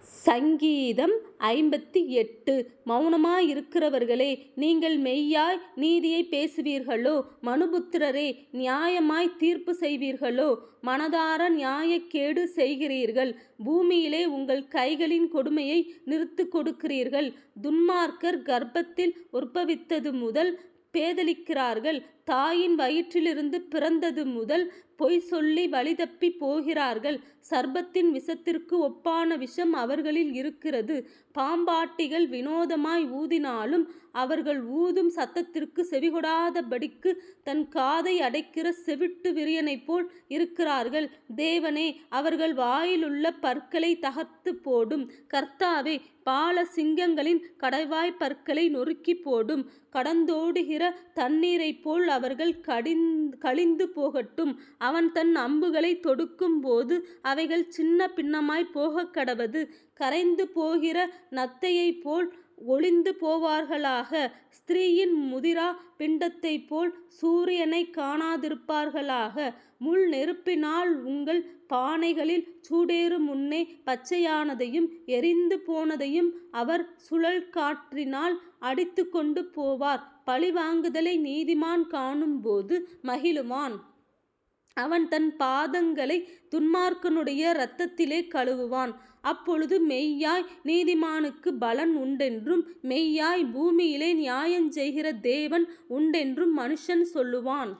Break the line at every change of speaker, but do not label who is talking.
சங்கீதம் 58. மௌனமாயிருக்கிறவர்களே, நீங்கள் மெய்யாய் நீதியை பேசுவீர்களோ? மனுபுத்திரரே, நியாயமாய் தீர்ப்பு செய்வீர்களோ? மனதார நியாயக்கேடு செய்கிறீர்கள். பூமியிலே உங்கள் கைகளின் கொடுமையை நிறுத்துக் கொடுக்கிறீர்கள். துன்மார்க்கர் கர்ப்பத்தில் உற்பவித்தது முதல் பேதலிக்கிறார்கள். தாயின் வயிற்றிலிருந்து பிறந்தது முதல் பொய் சொல்லி வழிதப்பி போகிறார்கள். சர்ப்பத்தின் விஷத்திற்கு ஒப்பான விஷம் அவர்களில் இருக்கிறது. பாம்பாட்டிகள் வினோதமாய் ஊதினாலும் அவர்கள் ஊதும் சத்தத்திற்கு செவிகொடாதபடிக்கு தன் காதை அடைக்கிற செவிட்டு விரியனைப் போல் இருக்கிறார்கள். தேவனே, அவர்கள் வாயிலுள்ள பற்களை தகர்த்து போடும். கர்த்தாவே, பால சிங்கங்களின் கடைவாய் பற்களை நொறுக்கி போடும். கடந்தோடுகிற தண்ணீரைப் போல் அவர்கள் கழிந்து போகட்டும். அவன் தன் அம்புகளை தொடுக்கும் போது அவைகள் சின்ன பின்னமாய் போகக்கடவது. கரைந்து போகிற நத்தையைப் போல் ஒளிந்து போவார்களாக. ஸ்திரீயின் முதிரா பிண்டத்தைப் போல் சூரியனை காணாதிருப்பார்களாக. முள் நெருப்பினால் உங்கள் பானைகளில் சூடேறும் முன்னே பச்சையானதையும் எரிந்து போனதையும் அவர் சுழல் காற்றினால் அடித்து கொண்டு போவார். பழிவாங்குதலை நீதிமான் காணும்போது மகிழுவான். அவன் தன் பாதங்களை துன்மார்க்கனுடைய இரத்தத்திலே கழுவுவான். அப்பொழுது மெய்யாய் நீதிமானுக்கு பலன் உண்டென்றும் மெய்யாய் பூமியிலே நியாயஞ்செய்கிற தேவன் உண்டென்றும் மனுஷன் சொல்லுவான்.